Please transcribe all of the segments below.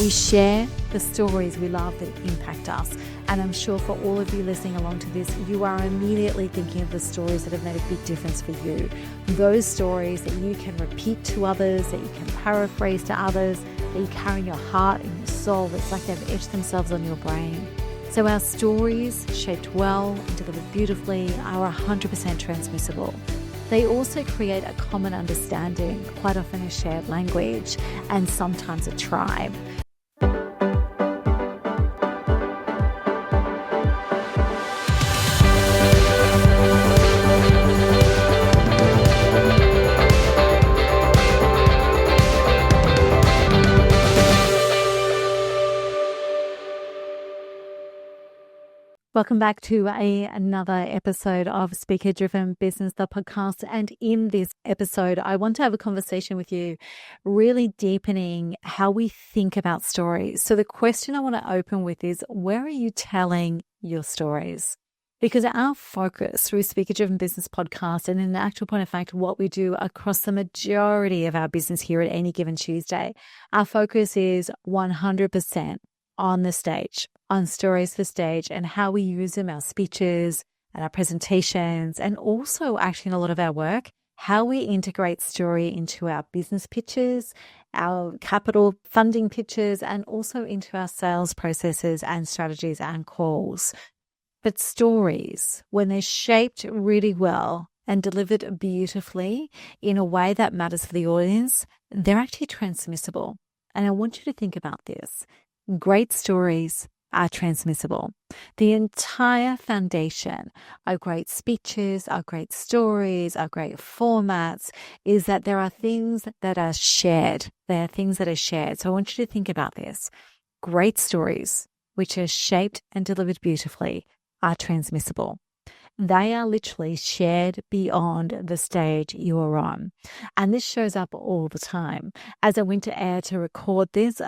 We share the stories we love that impact us. And I'm sure for all of you listening along to this, you are immediately thinking of the stories that have made a big difference for you. Those stories that you can repeat to others, that you can paraphrase to others, that you carry in your heart and your soul. It's like they've etched themselves on your brain. So our stories, shaped well and delivered beautifully, are 100% transmissible. They also create a common understanding, quite often a shared language, and sometimes a tribe. Welcome back to another episode of Speaker Driven Business, the podcast. And in this episode, I want to have a conversation with you, really deepening how we think about stories. So the question I want to open with is, where are you telling your stories? Because our focus through Speaker Driven Business podcast, and in the actual point of fact, what we do across the majority of our business here at any given Tuesday, our focus is 100% on the stage, on stories for stage, and how we use them, our speeches and our presentations, and also actually in a lot of our work, how we integrate story into our business pitches, our capital funding pitches, and also into our sales processes and strategies and calls. But stories, when they're shaped really well and delivered beautifully in a way that matters for the audience, they're actually transmissible. And I want you to think about this. Great stories are transmissible. The entire foundation of great speeches, of great stories, of great formats is that there are things that are shared. There are things that are shared. So I want you to think about this. Great stories, which are shaped and delivered beautifully, are transmissible. They are literally shared beyond the stage you are on. And this shows up all the time. As I went to air to record this,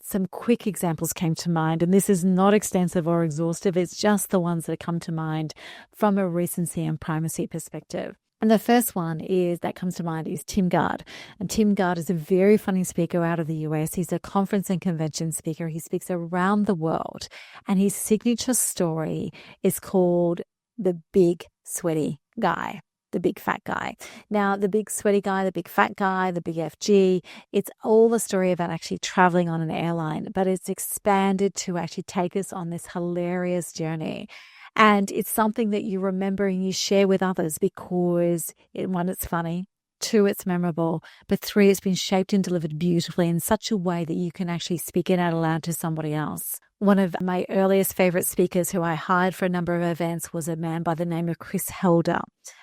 some quick examples came to mind. And this is not extensive or exhaustive. It's just the ones that come to mind from a recency and primacy perspective. And the first one that comes to mind is Tim Gard. And Tim Gard is a very funny speaker out of the US. He's a conference and convention speaker. He speaks around the world. And his signature story is called The Big Sweaty Guy, the big fat guy. Now, the big sweaty guy, the big fat guy, the big FG, it's all the story about actually traveling on an airline, but it's expanded to actually take us on this hilarious journey. And it's something that you remember and you share with others because, one, it's funny. 2, it's memorable, but 3, it's been shaped and delivered beautifully in such a way that you can actually speak it out aloud to somebody else. One of my earliest favorite speakers who I hired for a number of events was a man by the name of Chris Helder.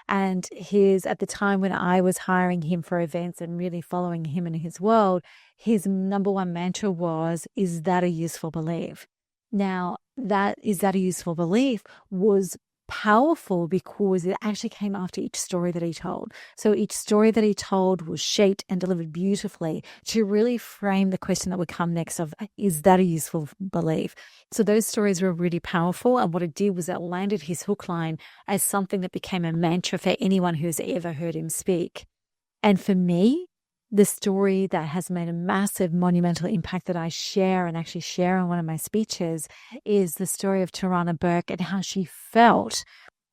And at the time when I was hiring him for events and really following him in his world, his number one mantra was, "Is that a useful belief?" Now, is that a useful belief was powerful because it actually came after each story that he told. So each story that he told was shaped and delivered beautifully to really frame the question that would come next of, is that a useful belief? So those stories were really powerful. And what it did was it landed his hook line as something that became a mantra for anyone who's ever heard him speak. And for me, the story that has made a massive monumental impact that I share and actually share in one of my speeches is the story of Tarana Burke and how she felt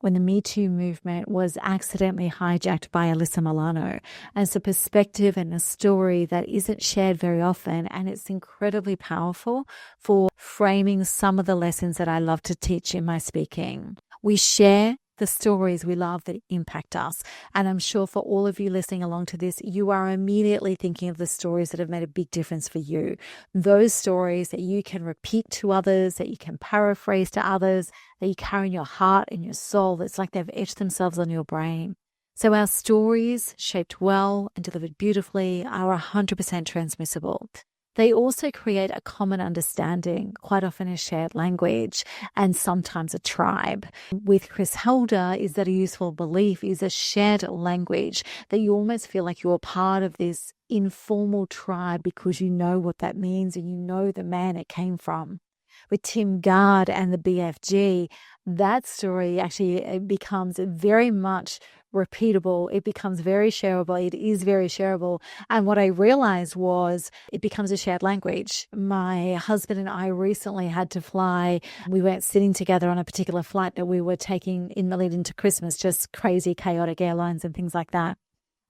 when the Me Too movement was accidentally hijacked by Alyssa Milano. And it's a perspective and a story that isn't shared very often, and it's incredibly powerful for framing some of the lessons that I love to teach in my speaking. We share the stories we love that impact us. And I'm sure for all of you listening along to this, you are immediately thinking of the stories that have made a big difference for you. Those stories that you can repeat to others, that you can paraphrase to others, that you carry in your heart and your soul. It's like they've etched themselves on your brain. So our stories, shaped well and delivered beautifully, are 100% transmissible. They also create a common understanding, quite often a shared language, and sometimes a tribe. With Chris Helder, is that a useful belief is a shared language that you almost feel like you're part of this informal tribe because you know what that means and you know the man it came from. With Tim Gard and the BFG, that story actually becomes very much repeatable. It becomes very shareable. It is very shareable. And what I realized was it becomes a shared language. My husband and I recently had to fly. We weren't sitting together on a particular flight that we were taking in the lead into Christmas, just crazy, chaotic airlines and things like that.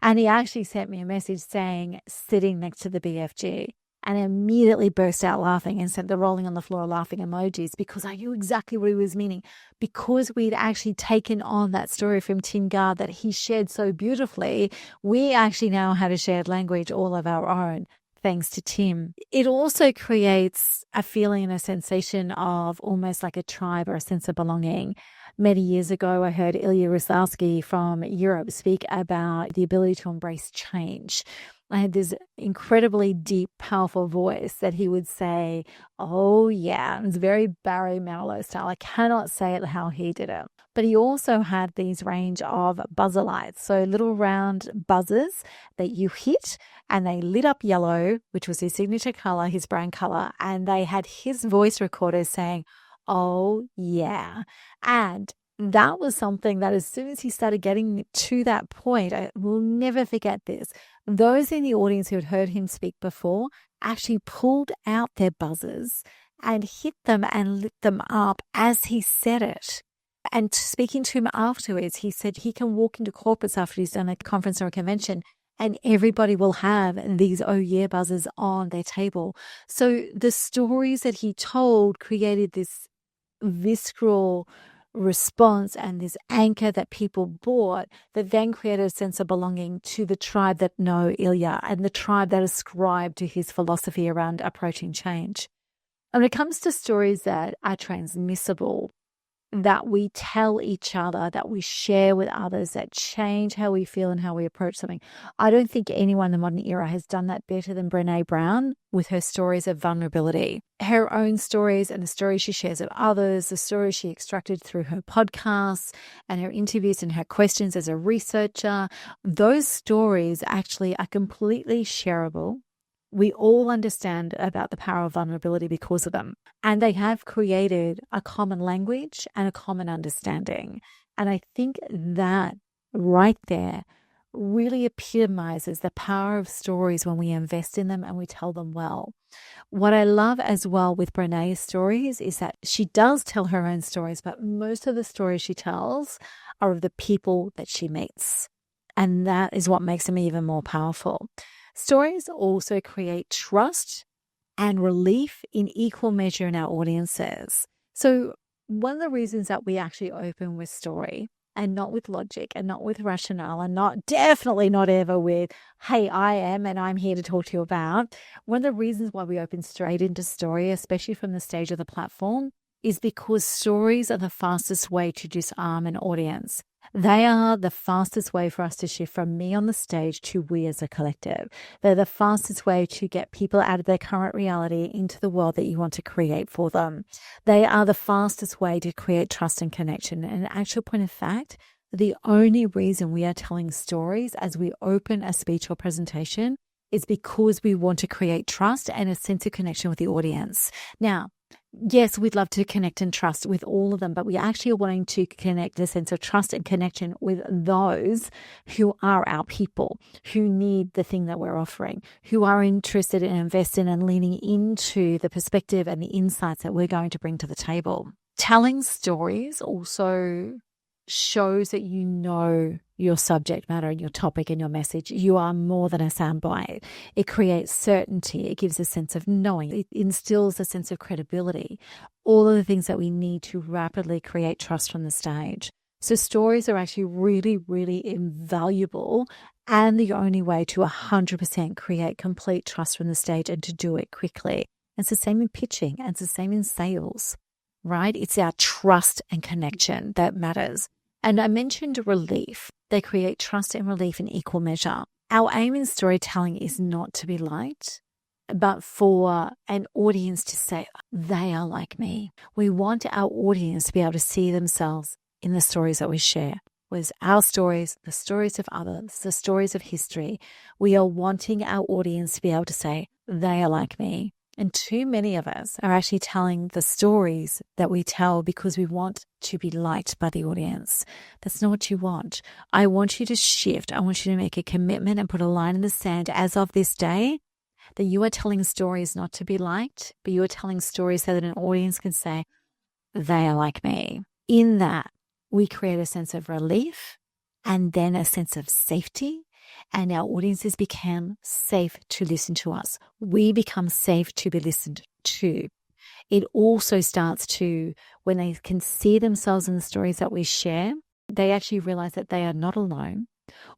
And he actually sent me a message saying, sitting next to the BFG. And I immediately burst out laughing and sent the rolling on the floor laughing emojis because I knew exactly what he was meaning. Because we'd actually taken on that story from Tim Gard that he shared so beautifully, we actually now had a shared language all of our own, thanks to Tim. It also creates a feeling and a sensation of almost like a tribe or a sense of belonging. Many years ago, I heard Ilya Rusowski from Europe speak about the ability to embrace change. I had this incredibly deep, powerful voice that he would say, oh yeah, it was very Barry Manilow style. I cannot say it how he did it. But he also had these range of buzzer lights, so little round buzzers that you hit and they lit up yellow, which was his signature color, his brand color, and they had his voice recorder saying, oh yeah. And that was something that as soon as he started getting to that point, I will never forget this. Those in the audience who had heard him speak before actually pulled out their buzzers and hit them and lit them up as he said it. And speaking to him afterwards, he said he can walk into corporates after he's done a conference or a convention and everybody will have these oh yeah buzzers on their table. So the stories that he told created this visceral response and this anchor that people bought that then created a sense of belonging to the tribe that know Ilya and the tribe that ascribed to his philosophy around approaching change. And when it comes to stories that are transmissible, that we tell each other, that we share with others, that change how we feel and how we approach something. I don't think anyone in the modern era has done that better than Brené Brown with her stories of vulnerability. Her own stories and the stories she shares of others, the stories she extracted through her podcasts and her interviews and her questions as a researcher, those stories actually are completely shareable. We all understand about the power of vulnerability because of them. And they have created a common language and a common understanding. And I think that right there really epitomizes the power of stories when we invest in them and we tell them well. What I love as well with Brené's stories is that she does tell her own stories, but most of the stories she tells are of the people that she meets. And that is what makes them even more powerful. Stories also create trust and relief in equal measure in our audiences. So one of the reasons that we actually open with story and not with logic and not with rationale and definitely not ever with, hey, I am and I'm here to talk to you about. One of the reasons why we open straight into story, especially from the stage of the platform, is because stories are the fastest way to disarm an audience. They are the fastest way for us to shift from me on the stage to we as a collective. They're the fastest way to get people out of their current reality into the world that you want to create for them. They are the fastest way to create trust and connection. And in actual point of fact, the only reason we are telling stories as we open a speech or presentation is because we want to create trust and a sense of connection with the audience. Now, yes, we'd love to connect and trust with all of them, but we actually are wanting to connect the sense of trust and connection with those who are our people, who need the thing that we're offering, who are interested in investing and leaning into the perspective and the insights that we're going to bring to the table. Telling stories also shows that you know your subject matter and your topic and your message. You are more than a soundbite. It creates certainty. It gives a sense of knowing. It instills a sense of credibility. All of the things that we need to rapidly create trust from the stage. So stories are actually really, really invaluable and the only way to 100% create complete trust from the stage and to do it quickly. And it's the same in pitching and it's the same in sales, right? It's our trust and connection that matters. And I mentioned relief. They create trust and relief in equal measure. Our aim in storytelling is not to be liked, but for an audience to say, they are like me. We want our audience to be able to see themselves in the stories that we share. With our stories, the stories of others, the stories of history, we are wanting our audience to be able to say, they are like me. And too many of us are actually telling the stories that we tell because we want to be liked by the audience. That's not what you want. I want you to shift. I want you to make a commitment and put a line in the sand as of this day that you are telling stories not to be liked, but you are telling stories so that an audience can say, they are like me. In that, we create a sense of relief and then a sense of safety, and our audiences become safe to listen to us. We become safe to be listened to. It also starts to, when they can see themselves in the stories that we share, they actually realize that they are not alone,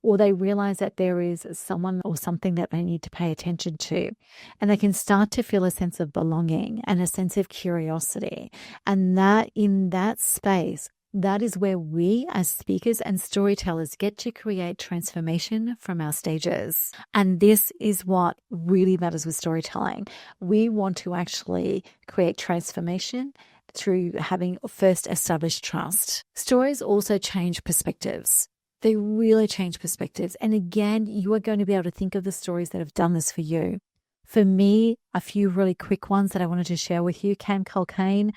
or they realize that there is someone or something that they need to pay attention to. And they can start to feel a sense of belonging and a sense of curiosity. And that in that space, that is where we as speakers and storytellers get to create transformation from our stages. And this is what really matters with storytelling. We want to actually create transformation through having first established trust. Stories also change perspectives. They really change perspectives. And again, you are going to be able to think of the stories that have done this for you. For me, a few really quick ones that I wanted to share with you. Cam Culcane,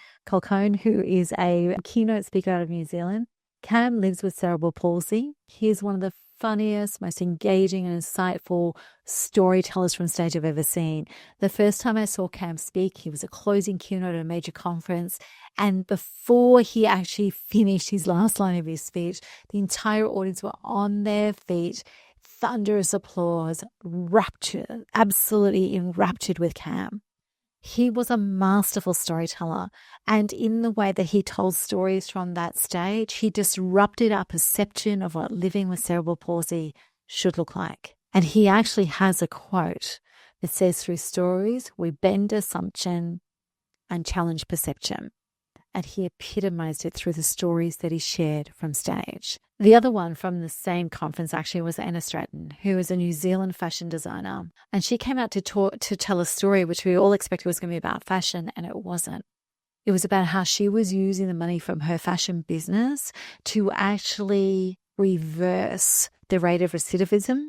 who is a keynote speaker out of New Zealand. Cam lives with cerebral palsy. He is one of the funniest, most engaging and insightful storytellers from stage I've ever seen. The first time I saw Cam speak, he was a closing keynote at a major conference. And before he actually finished his last line of his speech, the entire audience were on their feet, thunderous applause, rapture, absolutely enraptured with Cam. He was a masterful storyteller, and in the way that he told stories from that stage, he disrupted our perception of what living with cerebral palsy should look like. And he actually has a quote that says, through stories, we bend assumption and challenge perception. And he epitomized it through the stories that he shared from stage. The other one from the same conference actually was Anna Stratton, who is a New Zealand fashion designer. And she came out to tell a story which we all expected was going to be about fashion, and it wasn't. It was about how she was using the money from her fashion business to actually reverse the rate of recidivism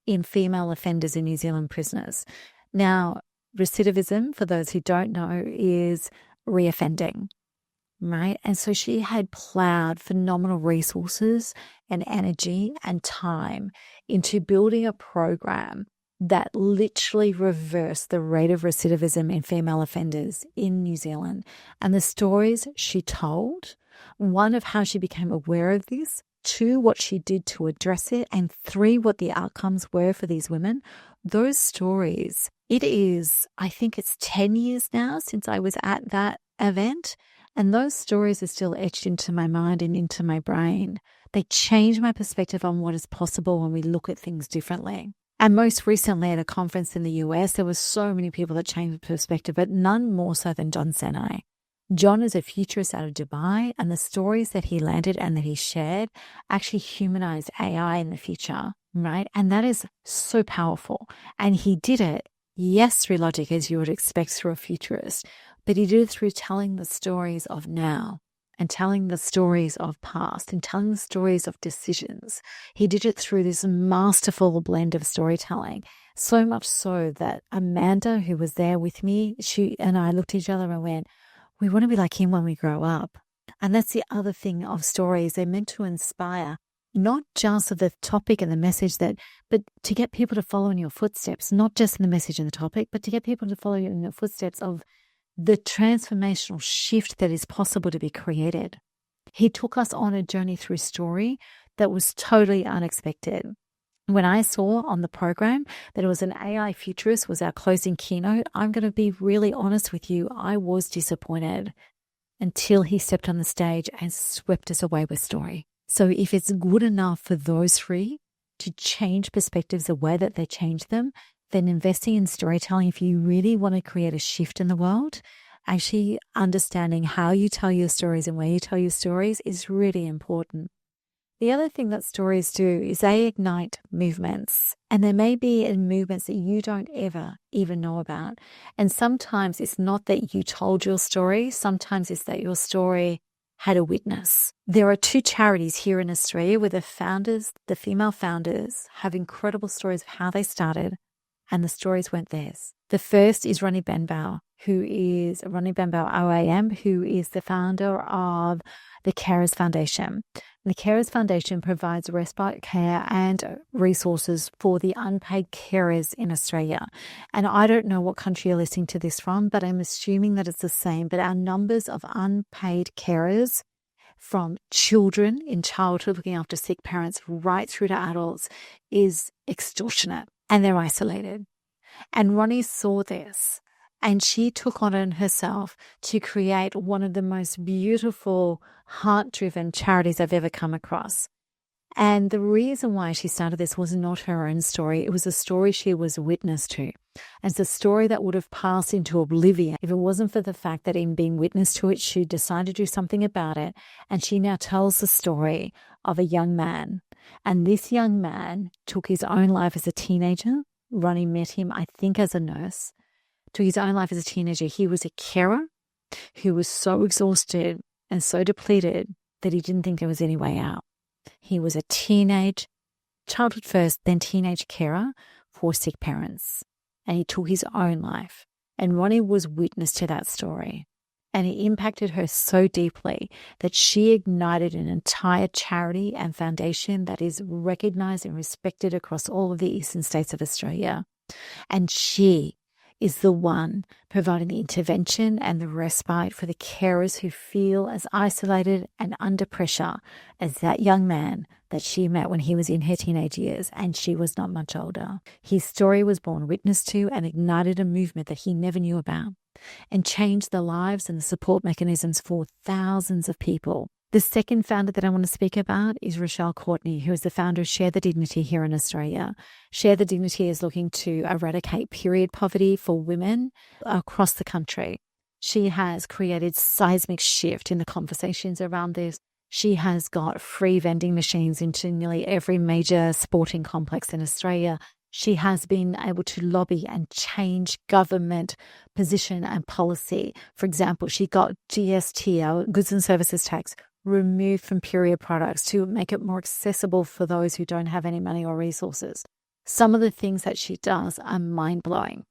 in female offenders in New Zealand prisoners. Now, recidivism, for those who don't know, is reoffending. Right. And so she had plowed phenomenal resources and energy and time into building a program that literally reversed the rate of recidivism in female offenders in New Zealand. And the stories she told, one of how she became aware of this, two, what she did to address it, and three, what the outcomes were for these women, those stories, it is, I think it's 10 years now since I was at that event. And those stories are still etched into my mind and into my brain. They change my perspective on what is possible when we look at things differently. And most recently at a conference in the US, there were so many people that changed perspective, but none more so than John Senai. John is a futurist out of Dubai, and the stories that he landed and that he shared actually humanized AI in the future, right? And that is so powerful. And he did it, yes, through logic, as you would expect through a futurist, but he did it through telling the stories of now and telling the stories of past and telling the stories of decisions. He did it through this masterful blend of storytelling, so much so that Amanda, who was there with me, she and I looked at each other and went, we want to be like him when we grow up. And that's the other thing of stories. They're meant to inspire, not just of the topic and the message but to get people to follow in your footsteps, not just in the message and the topic, but to get people to follow you in the footsteps of the transformational shift that is possible to be created. He took us on a journey through story that was totally unexpected. When I saw on the program that it was an AI futurist was our closing keynote, I'm going to be really honest with you, I was disappointed until he stepped on the stage and swept us away with story. So if it's good enough for those three to change perspectives the way that they change them, then investing in storytelling, if you really want to create a shift in the world, actually understanding how you tell your stories and where you tell your stories is really important. The other thing that stories do is they ignite movements, and there may be movements that you don't ever even know about. And sometimes it's not that you told your story. Sometimes it's that your story had a witness. There are two charities here in Australia where the founders, the female founders, have incredible stories of how they started, and the stories weren't theirs. The first is Ronnie Benbow, who is Ronnie Benbow OAM, who is the founder of the Carers Foundation. The Carers Foundation provides respite care and resources for the unpaid carers in Australia. And I don't know what country you're listening to this from, but I'm assuming that it's the same. But our numbers of unpaid carers, from children in childhood looking after sick parents right through to adults, is extortionate, and they're isolated. And Ronnie saw this, and she took on it herself to create one of the most beautiful, heart-driven charities I've ever come across. And the reason why she started this was not her own story. It was a story she was witness to. And it's a story that would have passed into oblivion if it wasn't for the fact that in being witness to it, she decided to do something about it. And she now tells the story of a young man. And this young man took his own life as a teenager. Ronnie met him, I think, as a nurse. Took his own life as a teenager. He was a carer who was so exhausted and so depleted that he didn't think there was any way out. He was a childhood first, then teenage carer for sick parents. And he took his own life. And Ronnie was witness to that story. And it impacted her so deeply that she ignited an entire charity and foundation that is recognized and respected across all of the eastern states of Australia. And she is the one providing the intervention and the respite for the carers who feel as isolated and under pressure as that young man that she met when he was in her teenage years and she was not much older. His story was borne witness to and ignited a movement that he never knew about and changed the lives and the support mechanisms for thousands of people. The second founder that I want to speak about is Rochelle Courtney, who is the founder of Share the Dignity here in Australia. Share the Dignity is looking to eradicate period poverty for women across the country. She has created seismic shift in the conversations around this. She has got free vending machines into nearly every major sporting complex in Australia. She has been able to lobby and change government position and policy. For example, she got GST, our goods and services tax, removed from period products to make it more accessible for those who don't have any money or resources. Some of the things that she does are mind-blowing.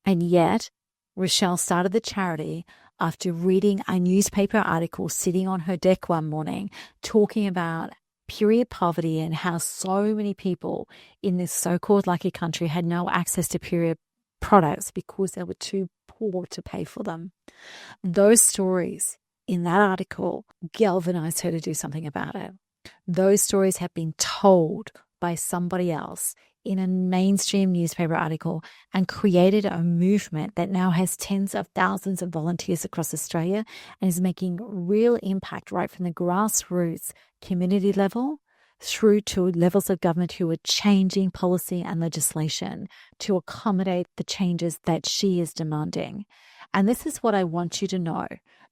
And yet, Rochelle started the charity after reading a newspaper article sitting on her deck one morning talking about period poverty and how so many people in this so-called lucky country had no access to period products because they were too poor to pay for them. Those stories in that article galvanized her to do something about it. Those stories have been told by somebody else in a mainstream newspaper article and created a movement that now has tens of thousands of volunteers across Australia and is making real impact right from the grassroots community level through to levels of government who are changing policy and legislation to accommodate the changes that she is demanding. And this is what I want you to know.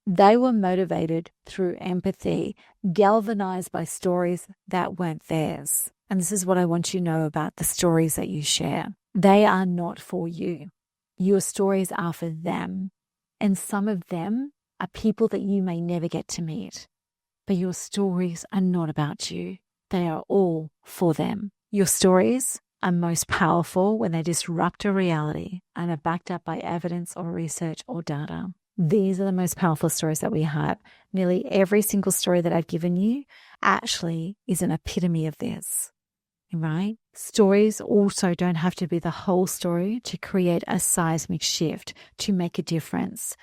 They were motivated through empathy, galvanized by stories that weren't theirs. And this is what I want you to know about the stories that you share. They are not for you. Your stories are for them. And some of them are people that you may never get to meet. But your stories are not about you. They are all for them. Your stories are most powerful when they disrupt a reality and are backed up by evidence or research or data. These are the most powerful stories that we have. Nearly every single story that I've given you actually is an epitome of this, right? Stories also don't have to be the whole story to create a seismic shift, to make a difference.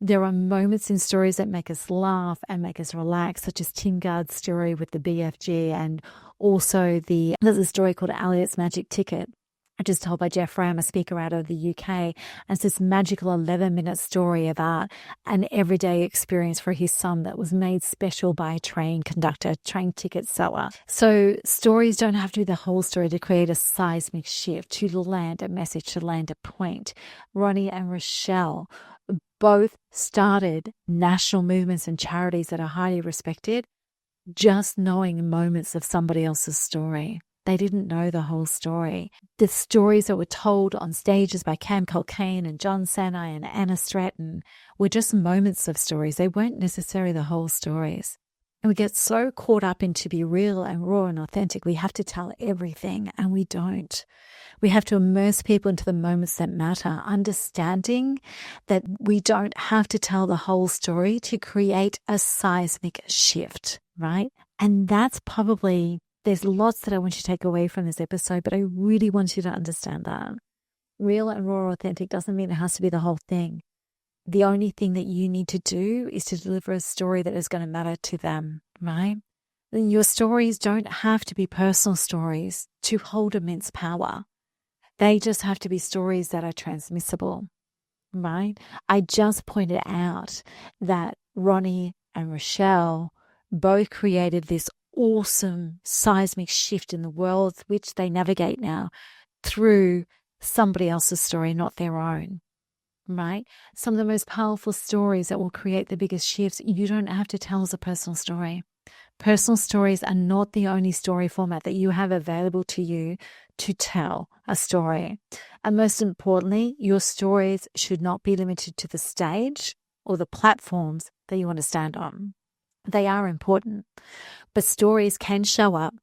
There are moments in stories that make us laugh and make us relax, such as Tim Gard's story with the BFG, and also there's a story called Elliot's Magic Ticket, which is told by Jeff Ram, a speaker out of the UK. And it's this magical 11-minute story about an everyday experience for his son that was made special by a train conductor, train ticket seller. So stories don't have to be the whole story to create a seismic shift, to land a message, to land a point. Ronnie and Rochelle both started national movements and charities that are highly respected, just knowing moments of somebody else's story. They didn't know the whole story. The stories that were told on stages by Cam Culcaine and John Sanai and Anna Stratton were just moments of stories. They weren't necessarily the whole stories. And we get so caught up in to be real and raw and authentic. We have to tell everything, and we don't. We have to immerse people into the moments that matter, understanding that we don't have to tell the whole story to create a seismic shift, right? And that's probably, there's lots that I want you to take away from this episode, but I really want you to understand that. Real and raw authentic doesn't mean it has to be the whole thing. The only thing that you need to do is to deliver a story that is going to matter to them, right? And your stories don't have to be personal stories to hold immense power. They just have to be stories that are transmissible, right? I just pointed out that Ronnie and Rochelle both created this awesome seismic shift in the world which they navigate now through somebody else's story, not their own. Right? Some of the most powerful stories that will create the biggest shifts, you don't have to tell as a personal story. Personal stories are not the only story format that you have available to you to tell a story. And most importantly, your stories should not be limited to the stage or the platforms that you want to stand on. They are important, but stories can show up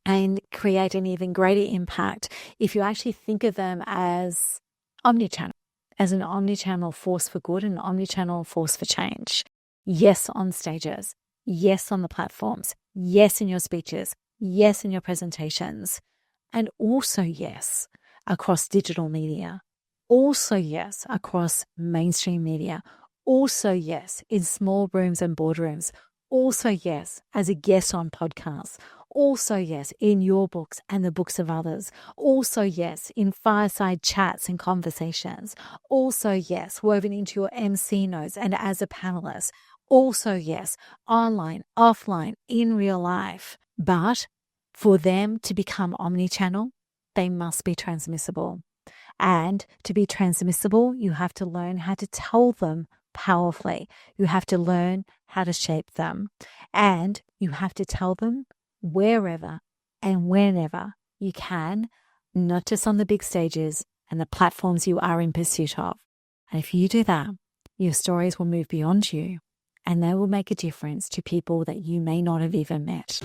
and create an even greater impact if you actually think of them as omnichannel. As an omnichannel force for good and an omnichannel force for change. Yes, on stages. Yes, on the platforms. Yes, in your speeches. Yes, in your presentations. And also, yes, across digital media. Also, yes, across mainstream media. Also, yes, in small rooms and boardrooms. Also, yes, as a guest on podcasts. Also, yes, in your books and the books of others. Also, yes, in fireside chats and conversations. Also, yes, woven into your MC notes and as a panelist. Also, yes, online, offline, in real life. But for them to become omnichannel, they must be transmissible. And to be transmissible, you have to learn how to tell them powerfully. You have to learn how to shape them. And you have to tell them wherever and whenever you can, not just on the big stages and the platforms you are in pursuit of. And if you do that, your stories will move beyond you and they will make a difference to people that you may not have even met.